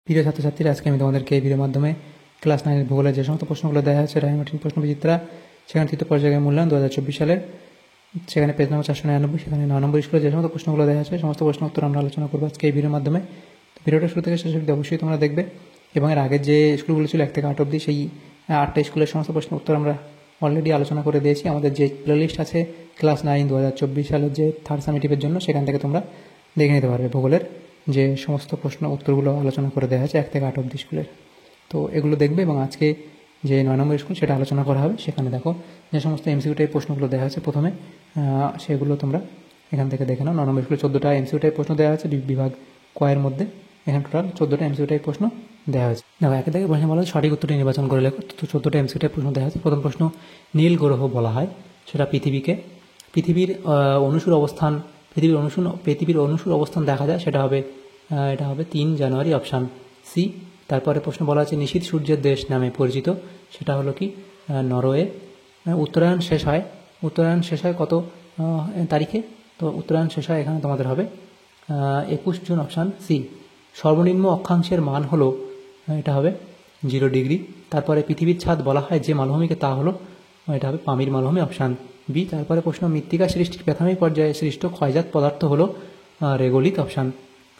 প্রিয় ছাত্রছাত্রীরা, আজকে আমি তোমাদেরকে এই ভিডিওর মাধ্যমে ক্লাস 9 ভূগোলের যে সমস্ত প্রশ্নগুলো দেওয়া হয়েছে রায়মার্টিন প্রশ্ন বিচিত্রা, সেখানে তৃতীয় পর্যায়ের মূল্যায়ন 2024 সালের, সেখানে পেজ নম্বর 499, সেখানে 9 নম্বর স্কুলে যে সমস্ত প্রশ্নগুলো দেওয়া আছে সমস্ত প্রশ্ন উত্তর আমরা আলোচনা করবো আজকে এই ভিডিওর মাধ্যমে। ভিডিওটা শুরু থেকে শেষ অবধি অবশ্যই তোমরা দেখবে এবং এর আগের যে স্কুলগুলো ছিল 1 থেকে 8 অবধি, সেই 8টা স্কুলের সমস্ত প্রশ্ন উত্তর আমরা অলরেডি আলোচনা করে দিয়েছি। আমাদের যে প্লেলিস্ট আছে ক্লাস 9 2024 সালের যে থার্ড সামেটিভের জন্য, সেখান থেকে তোমরা দেখে নিতে পারবে ভূগোলের যে সমস্ত প্রশ্ন উত্তরগুলো আলোচনা করে দেওয়া হয়েছে 1 থেকে 8 অবধি স্কুলের। তো এগুলো দেখবে এবং আজকে যে 9 নম্বর স্কুল সেটা আলোচনা করা হবে। সেখানে দেখো যে সমস্ত এমসিকিউ টাইপ প্রশ্নগুলো দেওয়া আছে প্রথমে, সেগুলো তোমরা এখান থেকে দেখে নাও। 9 নম্বর স্কুলে 14টা এমসিকিউ টাইপ প্রশ্ন দেওয়া আছে বিভাগ কয়ের মধ্যে। এখানে টোটাল 14টা এমসিকিউ টাইপ প্রশ্ন দেওয়া হয়েছে। দেখো একে থেকে প্রশ্ন বলা হয় সঠিক উত্তরটি নির্বাচন করে লেখো। তো 14টা এমসিকিউ টাইপ প্রশ্ন দেওয়া আছে। প্রথম প্রশ্ন, নীল গ্রহ বলা হয় সেটা পৃথিবীকে। পৃথিবীর অনুসূর অবস্থান, পৃথিবীর অনুসূর অবস্থান দেখা যায় সেটা হবে, এটা হবে 3 জানুয়ারি, অপশান সি। তারপরে প্রশ্ন বলা আছে নিশীথ সূর্যের দেশ নামে পরিচিত, সেটা হলো কি নরওয়ে। উত্তরায়ণ শেষ হয় কত তারিখে? তো উত্তরায়ণ শেষ হয় এখানে তোমাদের হবে 21 জুন, অপশান সি। সর্বনিম্ন অক্ষাংশের মান হলো, এটা হবে 0 ডিগ্রি। তারপরে পৃথিবীর ছাদ বলা হয় যে মালভূমিকে, তা হলো, এটা হবে পামির মালভূমি, অপশান বি। তারপরে প্রশ্ন, মৃত্তিকা সৃষ্টির প্রাথমিক পর্যায়ে সৃষ্ট ক্ষয়জাত পদার্থ হলো রেগোলিথ, অপশান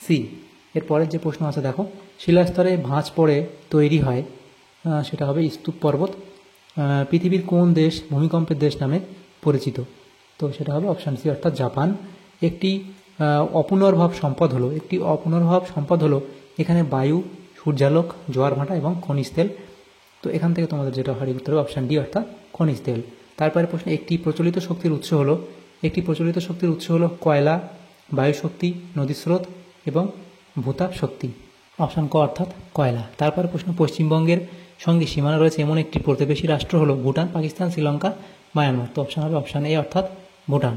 সি। এরপরের যে প্রশ্ন আছে দেখো, শিলাস্তরে ভাঁজ পড়ে তৈরি হয়, সেটা হবে স্তূপ পর্বত। পৃথিবীর কোন দেশ ভূমিকম্পের দেশ নামে পরিচিত? তো সেটা হবে অপশান সি, অর্থাৎ জাপান। একটি অপুনর্ভব সম্পদ হলো এখানে বায়ু, সূর্যালোক, জোয়ার ভাটা এবং খনিজ তেল। তো এখান থেকে তোমাদের যেটা সঠিক উত্তর হবে অপশান ডি, অর্থাৎ খনিজ তেল। তারপরে প্রশ্ন, একটি প্রচলিত শক্তির উৎস হলো কয়লা, বায়ু শক্তি, নদী স্রোত এবং ভূতাপ শক্তি, অপশান ক, অর্থাৎ কয়লা। তারপরে প্রশ্ন, পশ্চিমবঙ্গের সঙ্গে সীমানা রয়েছে এমন একটি প্রতিবেশী রাষ্ট্র হলো ভুটান, পাকিস্তান, শ্রীলঙ্কা, মায়ানমার। তো অপশান হবে অপশান এ, অর্থাৎ ভুটান।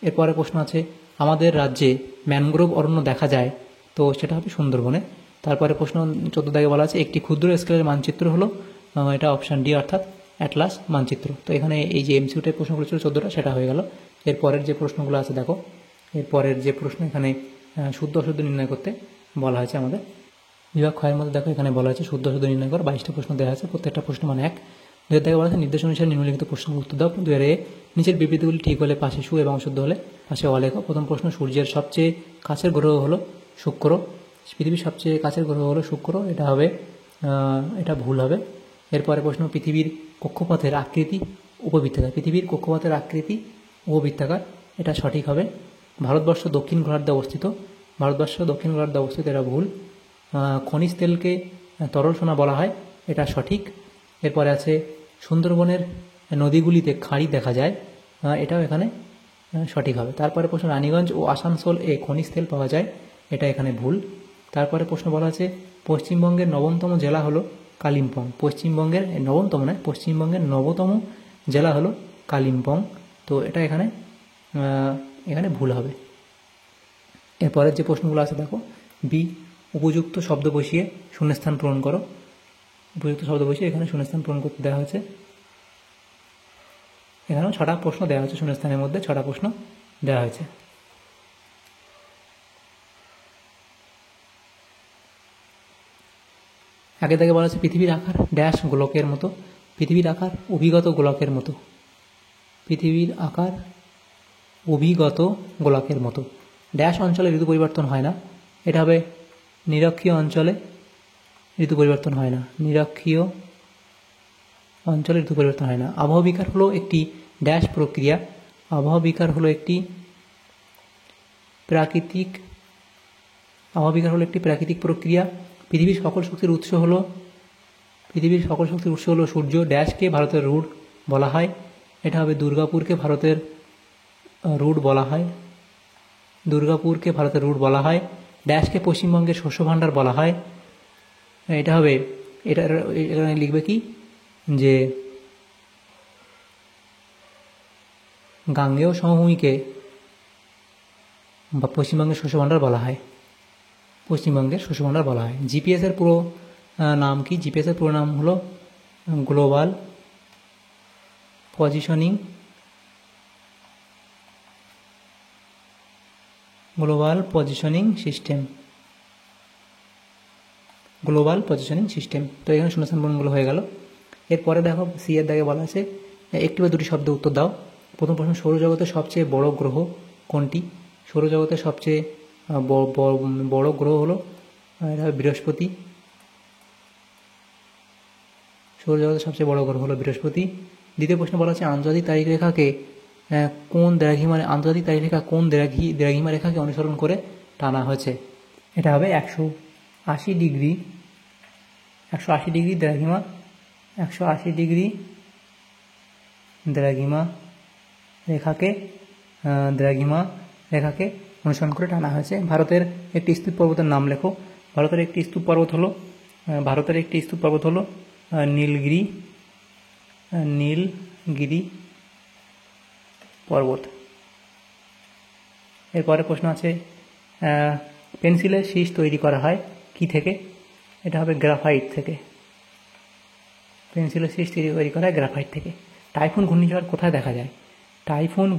এরপরে প্রশ্ন আছে, আমাদের রাজ্যে ম্যানগ্রোভ অরণ্য দেখা যায়, তো সেটা হবে সুন্দরবনে। তারপরে প্রশ্ন 14 দাগে বলা আছে একটি ক্ষুদ্র স্কেলের মানচিত্র হলো, এটা অপশান ডি, অর্থাৎ অ্যাটলাস মানচিত্র। তো এখানে এই যে এমসিকিউ টাইপ প্রশ্নগুলো ছিল 14টা, সেটা হয়ে গেল। এরপরের যে প্রশ্নগুলো আছে দেখো, এরপরের যে প্রশ্ন এখানে শুদ্ধ অশুদ্ধ নির্ণয় করতে বলা হয়েছে আমাদের বিভাগ ক্ষয়ের মধ্যে। দেখো এখানে বলা হয়েছে শুদ্ধ অশুদ্ধ নির্ণয় কর, 22টা প্রশ্ন দেওয়া আছে, প্রত্যেকটা প্রশ্ন মানে 1। 2 থেকে বলা হয়েছে নির্দেশ অনুসারে নিম্নলিখিত প্রশ্নের উত্তর দাও। 2 এ নিচের বিবৃতিগুলি ঠিক হলে পাশে সু এবং অশুদ্ধ হলে পাশে অলেখ। প্রথম প্রশ্ন, সূর্যের সবচেয়ে কাছের গ্রহ হলো শুক্র, পৃথিবীর সবচেয়ে কাছের গ্রহ হলো শুক্র, এটা হবে, এটা ভুল হবে। এরপরে প্রশ্ন, পৃথিবীর কক্ষপথের আকৃতি উপবৃত্তাকার, এটা সঠিক হবে। ভারতবর্ষ দক্ষিণ গোলার্ধে অবস্থিত, এটা ভুল। খনিজ তেলকে তরল সোনা বলা হয়, এটা সঠিক। এরপরে আছে সুন্দরবনের নদীগুলিতে খাঁড়ি দেখা যায়, এটাও এখানে সঠিক হবে। তারপরে প্রশ্ন, রানীগঞ্জ ও আসানসোল এ খনিজ তেল পাওয়া যায়, এটা এখানে ভুল। তারপরে প্রশ্ন বলা আছে পশ্চিমবঙ্গের নবমতম জেলা হলো কালিম্পং, পশ্চিমবঙ্গের নবতম জেলা হলো কালিম্পং, তো এটা এখানে ভুল হবে। এরপরের যে প্রশ্নগুলো আছে দেখো, বি, উপযুক্ত শব্দ বসিয়ে শূন্যস্থান পূরণ করো। এখানে শূন্যস্থান পূরণ করতে দেওয়া হয়েছে। এখানেও 6টা প্রশ্ন দেওয়া হয়েছে, শূন্যস্থানের মধ্যে 6টা প্রশ্ন দেওয়া হয়েছে। আগে থেকে বলা আছে পৃথিবীর আকার ড্যাশ গোলকের মতো, পৃথিবীর আকার অভিগত গোলকের মতো। ড্যাশ অঞ্চলে ঋতু পরিবর্তন হয় না, এটা হবে নিরক্ষীয় অঞ্চলে ঋতু পরিবর্তন হয় না। আবহাওয়া বিকার হলো একটি ড্যাশ প্রক্রিয়া, প্রাকৃতিক প্রক্রিয়া। পৃথিবীর সকল শক্তির উৎস হলো সূর্য, ড্যাশকে ভারতের রুট বলা হয়, এটা হবে দুর্গাপুরকে ভারতের রুট বলা হয়। ড্যাশকে পশ্চিমবঙ্গের শস্য ভাণ্ডার বলা হয়, এটা হবে, এখানে লিখবে কি যে গাঙ্গেয় সমভূমিকে পশ্চিমবঙ্গের শস্য ভাণ্ডার বলা হয়। জিপিএসের পুরো নাম কি? জিপিএসের পুরো নাম হলো global positioning system. Global positioning system. তো এখানে শূন্যস্থান পূরণগুলো হয়ে গেল। এরপরে দেখো সি এর দাগে বলা আছে একটি বা দুটি শব্দ উত্তর দাও। প্রথম প্রশ্ন, সৌরজগতের সবচেয়ে বড় গ্রহ কোনটি? সৌরজগতের সবচেয়ে বড় গ্রহ হলো এটা বৃহস্পতি। সৌরজগতের সবচেয়ে বড় গ্রহ হলো বৃহস্পতি। দ্বিতীয় প্রশ্ন বলা আছে আন্তর্জাতিক তারিখ রেখাকে কোন দ্রাঘিমা আন্তর্জাতিক তারিখ রেখা কোন দ্রাঘিমা রেখাকে অনুসরণ করে টানা হয়েছে? এটা হবে 180 ডিগ্রি দ্রাঘিমা 180 ডিগ্রি দ্রাঘিমা রেখাকে অনুসরণ করে টানা হয়েছে। ভারতের একটি স্তূপ পর্বতের নাম লেখো। ভারতের একটি স্তূপ পর্বত হলো নীলগিরি পর্বত। এরপরে প্রশ্ন আছে পেন্সিলের শীষ তৈরি করা হয় কি থেকে? এটা হবে গ্রাফাইট থেকে। পেন্সিলের শীষ তৈরি করা হয় গ্রাফাইট থেকে। টাইফুন ঘূর্ণিঝড় কোথায় দেখা যায়? টাইফুন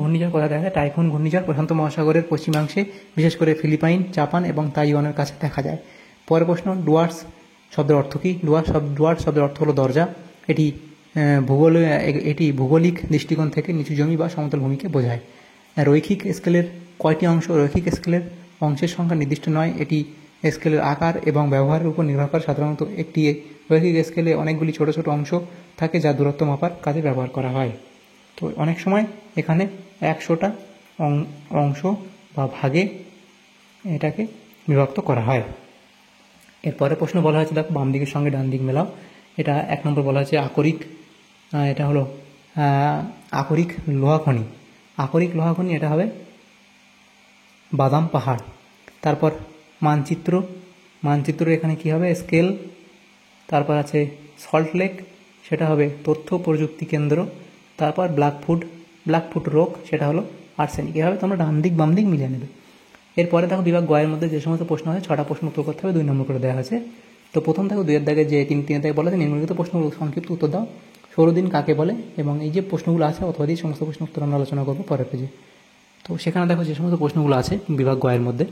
ঘূর্ণিঝড় প্রশান্ত মহাসাগরের পশ্চিমাংশে, বিশেষ করে ফিলিপাইন, জাপান এবং তাইওয়ানের কাছে দেখা যায়। পরের প্রশ্ন, ডুয়ার্স শব্দের অর্থ কী? ডুয়ার্স শব্দের অর্থ হলো দরজা। এটি ভৌগোলিক দৃষ্টিকোণ থেকে নিচু জমি বা সমতল ভূমিকে বোঝায়। রৈখিক স্কেলের কয়টি অংশ? রৈখিক স্কেলের অংশের সংখ্যা নির্দিষ্ট নয়, এটি স্কেলের আকার এবং ব্যবহারের উপর নির্ভর করে। সাধারণত একটি রৈখিক স্কেলে অনেকগুলি ছোট ছোট অংশ থাকে যা দূরত্ব মাপার কাজে ব্যবহার করা হয়। তো অনেক সময় এখানে 100টা অংশ বা ভাগে এটাকে বিভক্ত করা হয়। এরপরে প্রশ্ন বলা হয়েছে দেখো বাম দিকের সঙ্গে ডান দিক মেলাও। এটা 1 নম্বর বলা হয়েছে আকরিক। এটা হলো আকরিক লোহা খনি। এটা হবে বাদাম পাহাড়। তারপর মানচিত্র এখানে কি হবে? স্কেল। তারপর আছে সল্ট লেক, সেটা হবে তথ্য প্রযুক্তি কেন্দ্র। তারপর ব্ল্যাকফুট রক, সেটা হলো আর্সেনিক। এভাবে তোমরা ডান দিক বাম দিক মিলিয়ে নেবে। এরপরে দেখো বিভাগ গয়ের মধ্যে যে সমস্ত প্রশ্ন আছে 6টা প্রশ্ন উত্তর করতে হবে, 2 নম্বর করে দেওয়া হয়েছে। তো প্রথম দেখো 2 এর দাগে যে 3 দাগে বলা আছে নিম্নলিখিত প্রশ্নগুলো সংক্ষিপ্ত উত্তর দাও। সৌরদিন কাকে বলে? এবং এই যে প্রশ্নগুলো আছে অথবা এই সমস্ত প্রশ্ন উত্তর আমরা আলোচনা করবো পরের পেজে। তো সেখানে দেখো যে সমস্ত প্রশ্নগুলো আছে বিভাগ গয়ের মধ্যে,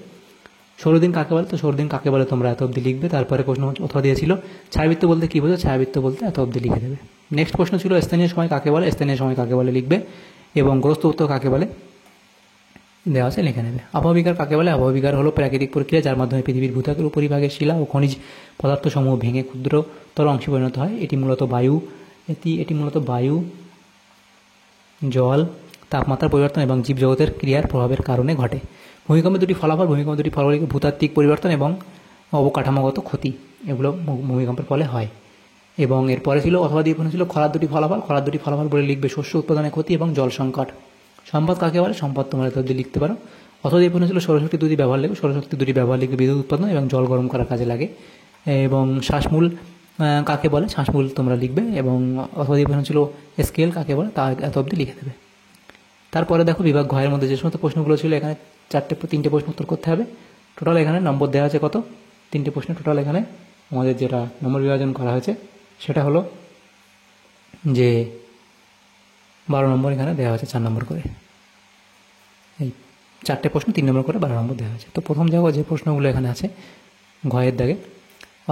সৌরদিন কাকে বলে? তো সৌরদিন কাকে বলে তোমরা এত অবধি লিখবে। তারপরে প্রশ্ন অথবা দিয়েছিল ছায়াবৃত্ত বলতে কী বোঝো? ছায়াবৃত্ত বলতে এত অবধি লিখে দেবে। নেক্সট প্রশ্ন ছিল স্থানীয় সময় কাকে বলে? স্থানীয় সময় কাকে বলে লিখবে। এবং গ্রস্ত উত্তর কাকে বলে দেওয়া আছে লিখে নেবে। আবহবিকার কাকে বলে? আবহবিকার হলো প্রাকৃতিক প্রক্রিয়া যার মাধ্যমে পৃথিবীর ভূত্বকের উপরিভাগের শিলা ও খনিজ পদার্থসমূহ ভেঙে ক্ষুদ্রতর অংশে পরিণত হয়। এটি মূলত বায়ু, জল, তাপমাত্রার পরিবর্তন এবং জীবজগতের ক্রিয়ার প্রভাবের কারণে ঘটে। ভূমিকম্পের দুটি ফলাফল ভূতাত্ত্বিক পরিবর্তন এবং অবকাঠামোগত ক্ষতি, এগুলো ভূমিকম্পের ফলে হয়। এবং এরপরে ছিল অথবা দিয়ে প্রশ্ন ছিল খরার দুটি ফলাফল বলে লিখবে শস্য উৎপাদনের ক্ষতি এবং জল সংকট। সম্পদ কাকে বলে? সম্পদ তোমরা এত দিয়ে লিখতে পারো। অথবা দিয়ে প্রশ্ন ছিল সৌরশক্তি দুটি ব্যবহার লিখবে বিদ্যুৎ উৎপাদন এবং জল গরম করার কাজে লাগে। এবং শ্বাসমূল কাকে বলে? শ্বাসমূল তোমরা লিখবে। এবং অথবা দিয়ে প্রশ্ন ছিল স্কেল কাকে বলে? তা এত অবধি লিখে দেবে। তারপরে দেখো বিভাগ ঘয়ের মধ্যে যে সমস্ত প্রশ্নগুলো ছিল এখানে 3টে প্রশ্ন উত্তর করতে হবে। টোটাল এখানে নম্বর দেওয়া আছে কত? 3টে প্রশ্নে টোটাল এখানে আমাদের যেটা নম্বর বিভাজন করা হয়েছে সেটা হলো যে 12 নম্বর এখানে দেওয়া হয়েছে 4 নম্বর করে। এই 4টে প্রশ্ন 3 নম্বর করে 12 নম্বর দেওয়া হয়েছে। তো প্রথম জায়গা যে প্রশ্নগুলো এখানে আছে ঘয়ের দাগে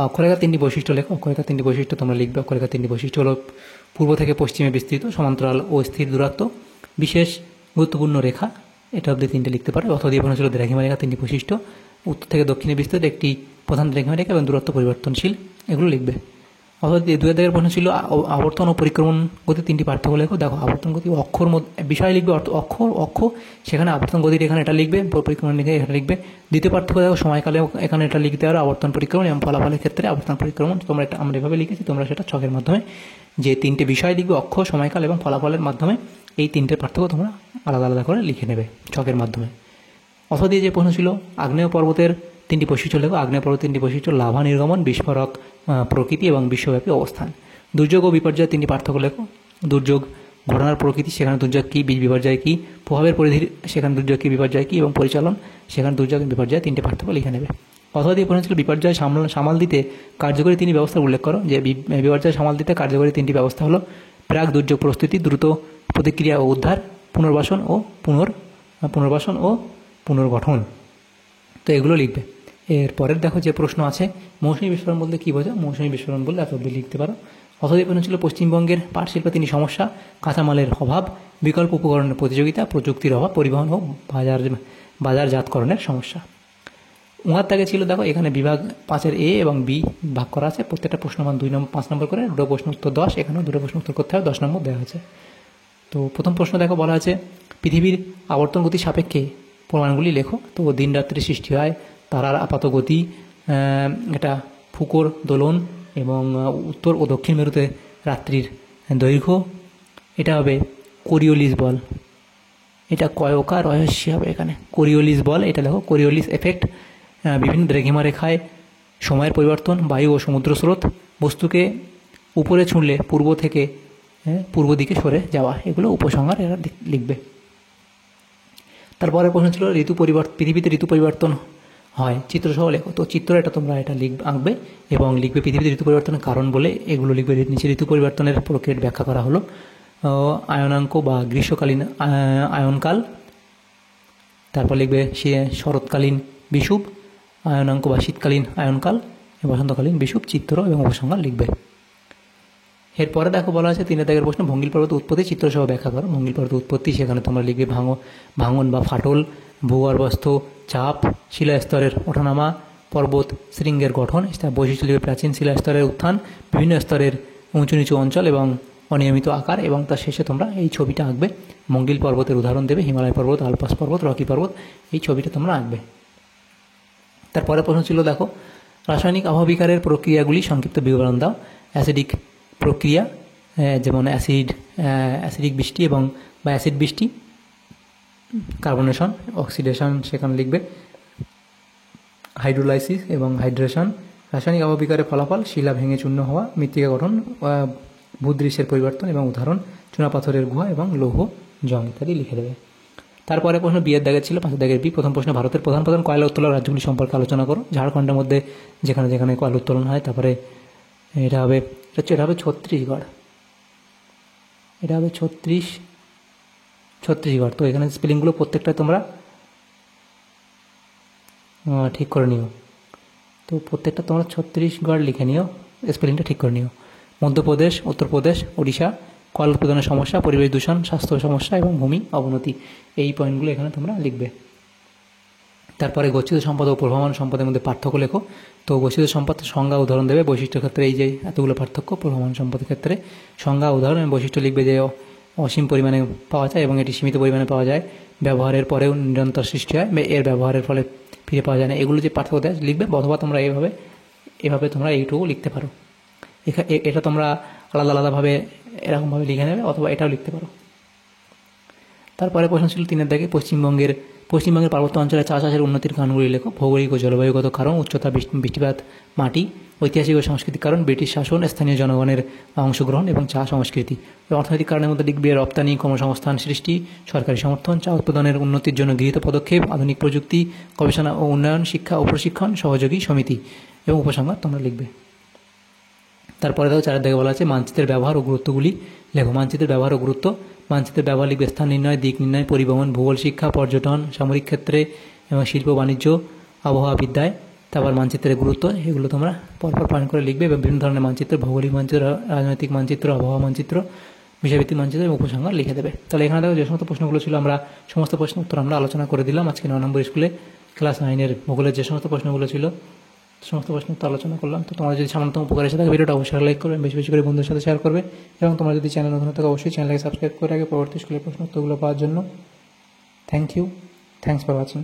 অক্ষরেখার 3টি বৈশিষ্ট্য লেখো। অক্ষরেখার 3টি বৈশিষ্ট্য তোমরা লিখবে। অক্ষরেখার 3টি বৈশিষ্ট্য হলো পূর্ব থেকে পশ্চিমে বিস্তৃত, সমান্তরাল ও স্থির দূরত্ব, বিশেষ গুরুত্বপূর্ণ রেখা, এটা অবধি 3টে লিখতে পারো। অথবা দিয়ে প্রশ্ন ছিল দ্রাঘিমা রেখা 3টি বৈশিষ্ট্য, উত্তর থেকে দক্ষিণে বিস্তৃত, একটি প্রধান দ্রাঘিমা রেখা এবং দূরত্ব পরিবর্তনশীল, এগুলো লিখবে। অথবা 2 দাগের প্রশ্ন ছিল আবর্তন ও পরিক্রমণ গতি 3টি পার্থক্য লেখো। দেখো আবর্তন গতি অক্ষর মধ্যে বিষয় লিখবে, অক্ষ সেখানে আবর্তন গতির এখানে এটা লিখবে, পরিক্রমণ লিখে এটা লিখবে। দ্বিতীয় পার্থক্য দেখো সময়কালে এখানে এটা লিখতে পারো আবর্তন পরিক্রমণ, এবং ফলাফলের ক্ষেত্রে আবর্তন পরিক্রমণ তোমরা এটা আমরা এভাবে লিখেছি, তোমরা সেটা ছকের মাধ্যমে যে 3টে বিষয় লিখবে অক্ষ, সময়কাল এবং ফলাফলের মাধ্যমে এই 3টের পার্থক্য তোমরা আলাদা আলাদা করে লিখে নেবে ছকের মাধ্যমে। অথবা দিয়ে যে প্রশ্ন ছিল আগ্নেয় পর্বতের 3টি বৈশিষ্ট্য লেখো। আগ্নেয় পর্বতের 3টি বৈশিষ্ট্য লাভা নির্গমন, বিস্ফোরক প্রকৃতি এবং বিশ্বব্যাপী অবস্থান। দুর্যোগ ও বিপর্যয় 3টি পার্থক্য লেখো। দুর্যোগ ঘটনার প্রকৃতি, সেখানে দুর্যোগ কী, বিপর্যয় কী, প্রভাবের পরিধির, সেখানে দুর্যোগ কী, বিপর্যয় কী, এবং পরিচালন, সেখানে দুর্যোগ বিপর্যয় 3টে পার্থক্য লিখে নেবে। অথবা দিয়ে প্রশ্ন ছিল বিপর্যয় সামাল দিতে কার্যকরী 3টি ব্যবস্থার উল্লেখ করো। যে বিপর্যয় সামাল দিতে কার্যকরী 3টি ব্যবস্থা হলো প্রাক দুর্যোগ প্রস্তুতি, দ্রুত প্রতিক্রিয়া ও উদ্ধার, পুনর্বাসন ও পুনর্গঠন। তো এগুলো লিখবে। এরপরের দেখো যে প্রশ্ন আছে, মৌসুমী বিস্ফোরণ বলতে কী বোঝো? মৌসুমী বিস্ফোরণ বলতে এত অবধি লিখতে পারো। অথবা প্রশ্ন ছিল পশ্চিমবঙ্গের পাট শিল্পে তিনি সমস্যা, কাঁচামালের অভাব, বিকল্প উপকরণের প্রতিযোগিতা, প্রযুক্তির অভাব, পরিবহন ও বাজারজাতকরণের সমস্যা। উহার দাগে ছিল দেখো এখানে বিভাগ 5-এর এ এবং বি ভাগ করা আছে, প্রত্যেকটা প্রশ্ন মান 5 নম্বর করে, দুটো প্রশ্ন উত্তর 10, এখানেও দুটো প্রশ্ন উত্তর করতে হবে, 10 নম্বর দেওয়া আছে। তো প্রথম প্রশ্ন দেখো বলা আছে পৃথিবীর আবর্তন গতির সাপেক্ষে প্রমাণগুলি লেখো। তো দিন রাত্রি সৃষ্টি হয়, তারার আপাত গতি, এটা ফুকোর দোলন এবং উত্তর ও দক্ষিণ মেরুতে রাত্রির দৈর্ঘ্য, এটা হবে কোরিওলিস বল, এটা কয়কা রহস্য হবে এখানে কোরিওলিস বল, এটা দেখো কোরিওলিস এফেক্ট, বিভিন্ন দ্রাঘিমা রেখায় সময়ের পরিবর্তন, বায়ু ও সমুদ্র স্রোত, বস্তুকে উপরে ছুঁড়লে পূর্ব থেকে পূর্ব দিকে সরে যাওয়া, এগুলো উপসংহার এরা লিখবে। তারপরে প্রশ্ন ছিল পৃথিবীতে ঋতু পরিবর্তন হয়, চিত্রসহ লেখো। তো চিত্র এটা তোমরা এটা আঁকবে এবং লিখবে পৃথিবীতে ঋতু পরিবর্তনের কারণ বলে, এগুলো লিখবে। নিচে ঋতু পরিবর্তনের প্রক্রিয়া ব্যাখ্যা করা হলো, আয়নাঙ্ক বা গ্রীষ্মকালীন আয়নকাল, তারপর লিখবে সে শরৎকালীন বিষুব, আয়নাঙ্ক বা শীতকালীন আয়নকাল, বসন্তকালীন বিষুব, চিত্র এবং উপসংহার লিখবে। এরপরে দেখো বলা আছে 3 দাগের প্রশ্ন, ভঙ্গিল পর্বত উৎপত্তি চিত্রসহ ব্যাখ্যা করো। ভঙ্গিল পর্বত উৎপত্তি, সেখানে তোমরা লিখবে ভাঙন বা ফাটল, ভূগর্ভস্থ চাপ, শিলাস্তরের ওঠানামা, পর্বত শৃঙ্গের গঠন, বৈশিষ্ট্য লিখবে প্রাচীন শিলাস্তরের উত্থান, বিভিন্ন স্তরের উঁচু নিচু অঞ্চল এবং অনিয়মিত আকার, এবং তার শেষে তোমরা এই ছবিটা আঁকবে। ভঙ্গিল পর্বতের উদাহরণ দেবে হিমালয় পর্বত, আলপাস পর্বত, রকি পর্বত, এই ছবিটা তোমরা আঁকবে। তারপরে প্রশ্ন ছিল দেখো রাসায়নিক আবহবিকারের প্রক্রিয়াগুলি সংক্ষিপ্ত বিবরণ দাও। অ্যাসিডিক প্রক্রিয়া, যেমন অ্যাসিডিক বৃষ্টি বা অ্যাসিড বৃষ্টি, কার্বনেশন, অক্সিডেশন সেখানে লিখবে, হাইড্রোলাইসিস এবং হাইড্রেশন। রাসায়নিক আবহবিকারের ফলাফল, শিলা ভেঙে চূর্ণ হওয়া, মৃত্তিকা গঠন, ভূদৃশ্যের পরিবর্তন এবং উদাহরণ, চুনাপাথরের গুহা এবং লৌহ জং ইত্যাদি লিখে দেবে। তারপরে প্রশ্ন বিয়ের দাগের ছিল 5 দাগের বি। প্রথম প্রশ্ন ভারতের প্রধান কয়লা উত্তোলন রাজ্যগুলি সম্পর্কে আলোচনা করো। ঝাড়খণ্ডের মধ্যে যেখানে যেখানে কয়লা উত্তোলন হয়। তারপরে এটা হবে ছত্তিশগড়, এটা হবে ছত্তিশগড়। তো এখানে স্পেলিংগুলো প্রত্যেকটা তোমরা ঠিক করে নিও। তো প্রত্যেকটা তোমরা ছত্তিশগড় লিখে নিও, স্পেলিংটা ঠিক করে নিও। মধ্যপ্রদেশ, উত্তরপ্রদেশ, উড়িষ্যা, কয়লা উৎপাদনের সমস্যা, পরিবেশ দূষণ, স্বাস্থ্য সমস্যা এবং ভূমি অবনতি, এই পয়েন্টগুলো এখানে তোমরা লিখবে। তারপরে গচ্ছিত সম্পদ ও প্রভাবমান সম্পদের মধ্যে পার্থক্য লেখো। তো গচ্ছিত সম্পদের সংজ্ঞা উদাহরণ দেবে, বৈশিষ্ট্যের ক্ষেত্রে এই যে এতগুলো পার্থক্য, প্রভাবমান সম্পদের ক্ষেত্রে সংজ্ঞা উদাহরণ এবং বৈশিষ্ট্য লিখবে যে অসীম পরিমাণে পাওয়া যায় এবং এটি সীমিত পরিমাণে পাওয়া যায়, ব্যবহারের পরেও নিরন্তর সৃষ্টি হয়, এর ব্যবহারের ফলে ফিরে পাওয়া যায় না, এগুলো যে পার্থক্য দেয় লিখবে। অথবা তোমরা এভাবে তোমরা এইটুকু লিখতে পারো। এটা তোমরা আলাদা আলাদাভাবে এরকমভাবে লিখে নেবে, অথবা এটাও লিখতে পারো। তারপরে প্রশ্ন ছিল 3 দাগে পশ্চিমবঙ্গের পার্বত্য অঞ্চলে চাষের উন্নতির কারণগুলি লেখো। ভৌগোলিক ও জলবায়ুগত কারণ, উচ্চতা, বৃষ্টিপাত, মাটি, ঐতিহাসিক ও সাংস্কৃতিক কারণ, ব্রিটিশ শাসন, স্থানীয় জনগণের অংশগ্রহণ এবং চা সংস্কৃতি। অর্থনৈতিক কারণের মধ্যে লিখবে রপ্তানি, কর্মসংস্থান সৃষ্টি, সরকারি সমর্থন, চা উৎপাদনের উন্নতির জন্য গৃহীত পদক্ষেপ, আধুনিক প্রযুক্তি, গবেষণা ও উন্নয়ন, শিক্ষা ও প্রশিক্ষণ, সহযোগী সমিতি এবং উপসংহার তোমরা লিখবে। তারপরে দেখো 4 দাগে বলা আছে মানচিত্রের ব্যবহার ও গুরুত্বগুলি লেখো। মানচিত্রের ব্যবহার ও গুরুত্ব, মানচিত্রের ব্যবহার লিখবে স্থান নির্ণয়, দিক নির্ণয়, পরিবহন, ভূগোল শিক্ষা, পর্যটন, সামরিক ক্ষেত্রে এবং শিল্প বাণিজ্য, আবহাওয়া বিদ্যায়। তারপর মানচিত্রের গুরুত্ব, এগুলো তোমরা পরপর পয়েন্ট করে লিখবে এবং বিভিন্ন ধরনের মানচিত্র, ভৌগোলিক মানচিত্র, রাজনৈতিক মানচিত্র, আবহাওয়া মানচিত্র, বিষয়ভিত্তিক মানচিত্র এবং উপসংহার লিখে দেবে। তাহলে এখানে দেখো যে সমস্ত প্রশ্নগুলো ছিল আমরা সমস্ত প্রশ্ন উত্তর আমরা আলোচনা করে দিলাম আজকে 9 নম্বর স্কুলে ক্লাস 9-এর ভূগোলের যে সমস্ত প্রশ্নগুলো ছিল সমস্ত প্রশ্ন তো আলোচনা করলাম। তো তোমাদের যদি সামান্যতম উপকার এসে থাকে ভিডিওটা অবশ্যই লাইক করবে, বেশি বেশি করে বন্ধুদের সাথে শেয়ার করবে এবং তোমরা যদি চ্যানেল নতুন থাকে অবশ্যই চ্যানেলকে সাবস্ক্রাইব করে রাখবে পরবর্তী স্কুলের প্রশ্ন উত্তরগুলো পাওয়ার জন্য। Thank you, thanks for watching.